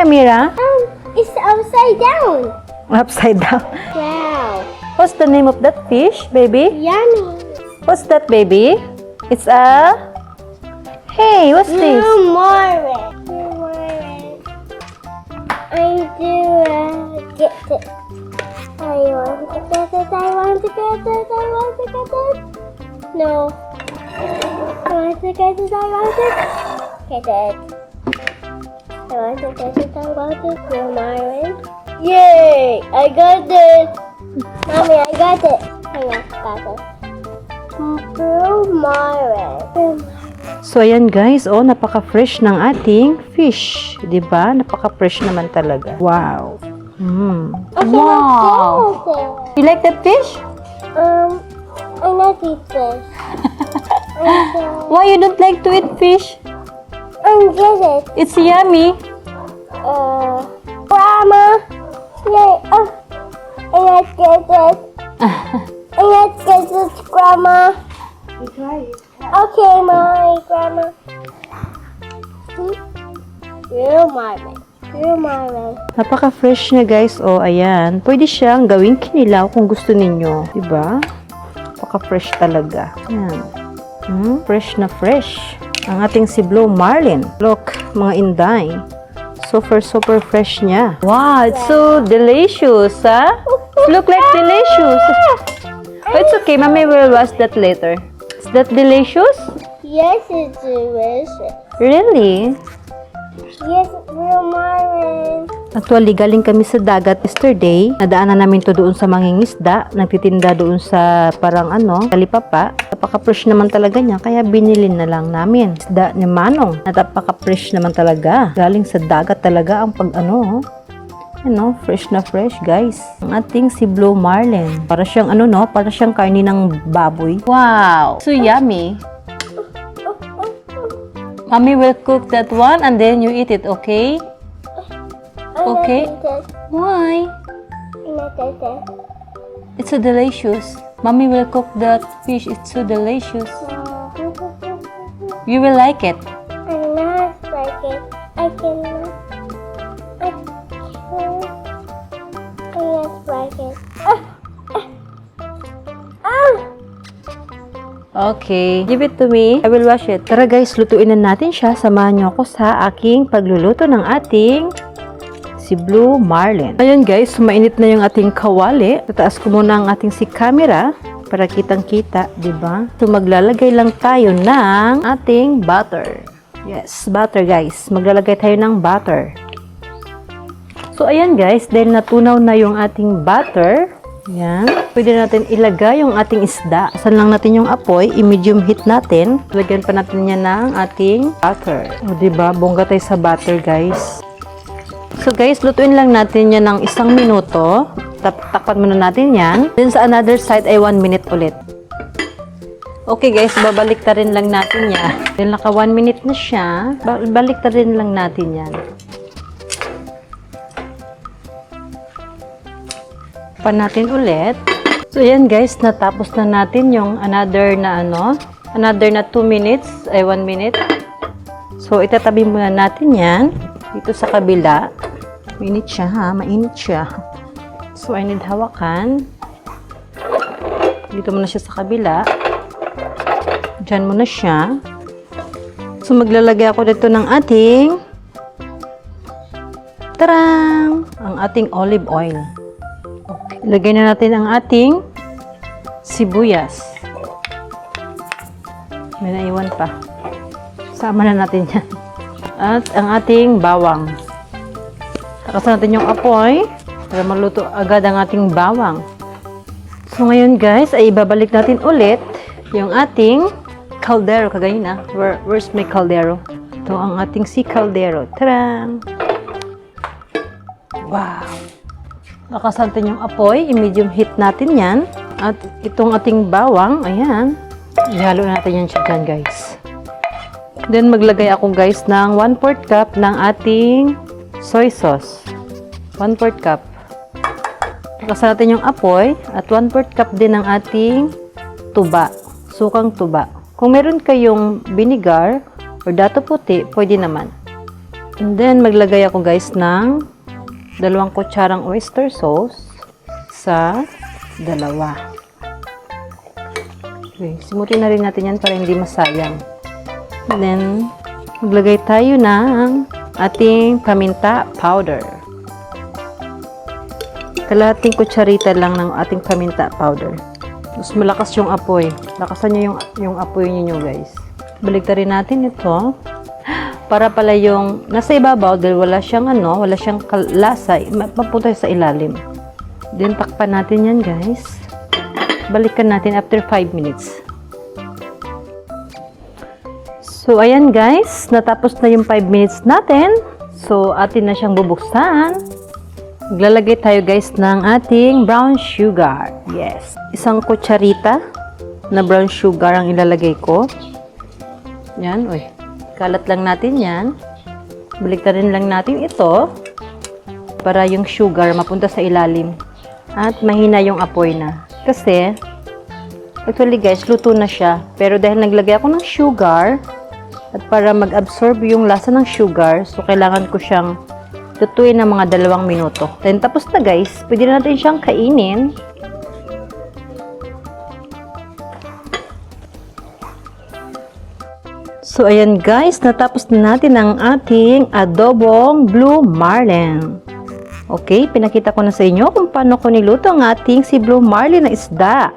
Amira? It's upside down. Upside down. Wow. What's the name of that fish, baby? Yummy. What's that, baby? It's a... Hey, what's this? More. I do get it. I want to get it. I want to get it. I want to get it. No. I want to get it. I want to get it. I want to get it. I want to feel Myron. Yay! I got it. Mommy, I got it. I got it. Blue Myron. So, ayan guys, oh, napaka-fresh ng ating fish. Diba? Napaka-fresh naman talaga. Wow. Wow. You like that fish? I not eat fish. Why you don't like to eat fish? I get it. It's yummy. Grandma. Yay. I not get it. I not get it, Grandma. Okay, my Grandma. Real Marvin. Real Marvin. Napaka-fresh niya guys. Oh, ayan. Pwede siyang gawing kinilaw kung gusto ninyo. Diba? Napaka-fresh talaga. Ayan. Fresh na fresh. Ang ating si Blue Marlin. Look, mga inday. Super fresh niya. Wow, it's so delicious, huh? Look like delicious. Oh, it's okay. Mommy will wash that later. Is that delicious? Yes, it's delicious. Really? Yes, Real Marvin. Actually, galing kami sa dagat yesterday. Nadaanan namin to doon sa mangingisda. Nagtitinda doon sa parang talipapa. Napaka-fresh naman talaga niya. Kaya binili na lang namin. Isda ni Manong. Napaka-fresh naman talaga. Galing sa dagat talaga ang fresh na fresh, guys. Ang ating si Blue Marlin. Para siyang para siyang karni ng baboy. Wow! So yummy. Mommy will cook that one and then you eat it, okay? Okay. Why? It's so delicious. Mommy will cook that fish. It's so delicious. You will like it. I not like it. I cannot. I not like it. Okay. Give it to me. I will wash it. Tara guys, lutuin na natin siya. Samahan niyo ako sa aking pagluluto ng ating si Blue Marlin. Ayun guys, mainit na yung ating kawali. Tataas ko muna ang ating si camera para kitang-kita, di ba? So maglalagay lang tayo ng ating butter. Yes, butter guys. Maglalagay tayo ng butter. So ayan guys, dahil natunaw na yung ating butter, yan, pwede natin ilagay yung ating isda. Asan lang natin yung apoy, i-medium heat natin. Lagyan pa natin yan ng ating butter. O diba, bongga tayo sa butter guys. So guys, lutuin lang natin yan ng 1 minuto. Takpan muna natin yan. Then sa another side ay 1 minute ulit. Okay guys, babalik ta rin lang natin yan. Then naka 1 minute na siya. Balik ta rin lang natin yan. Takpan natin ulit. So yan guys, natapos na natin yung another na 2 minutes, ay 1 minute. So itatabi muna natin yan dito sa kabila. Mainit siya ha, mainit siya. So I need hawakan. Dito muna siya sa kabila. Diyan muna siya. So maglalagay ako dito ng ating tarang! Ang ating olive oil. Ilagay na natin ang ating sibuyas. May naiwan pa. Sama na natin yan. At ang ating bawang. Takasan natin yung apoy para maluto agad ang ating bawang. So ngayon guys, ay ibabalik natin ulit yung ating kaldero. Kagaya na. Where's my kaldero? Ito ang ating si kaldero. Tarang! Wow! Takasan natin yung apoy. I-medium heat natin yan. At itong ating bawang, ayan. Ihalo natin yan siya dyan guys. Then maglagay ako guys ng 1/4 cup ng ating soy sauce. 1/4 cup. Takasan natin yung apoy. At 1/4 cup din ng ating tuba. Sukang tuba. Kung meron kayong vinegar or dato puti, pwede naman. And then, maglagay ako guys ng 2 kutsarang oyster sauce sa 2. Okay, simutin na rin natin yan para hindi masayang. And then, maglagay tayo ng ating paminta powder. Kalahating kutsarita lang ng ating paminta powder. Mas malakas yung apoy. Lakasan nyo yung apoy niyo guys. Baligtarin natin ito. Para pala yung nasa ibabaw dahil wala siyang lasa, mapunta sa ilalim. Then takpan natin yan guys. Balikan natin after 5 minutes. So ayan guys, natapos na yung 5 minutes natin. So atin na siyang bubuksan. Maglalagay tayo guys ng ating brown sugar. Yes, 1 kutsarita na brown sugar ang ilalagay ko. Yan, uy. Kalat lang natin yan. Baliktarin lang natin ito para yung sugar mapunta sa ilalim at mahina yung apoy na. Kasi, actually guys, luto na siya. Pero dahil naglagay ako ng sugar at para mag-absorb yung lasa ng sugar, so kailangan ko siyang lutuin ng mga 2 minuto. Then tapos na guys, pwede na natin siyang kainin. So, ayan guys, natapos na natin ang ating adobong Blue Marlin. Okay, pinakita ko na sa inyo kung paano ko niluto ang ating si Blue Marlin na isda.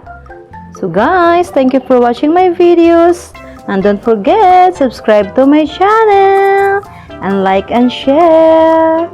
So guys, thank you for watching my videos. And don't forget, subscribe to my channel. And like and share.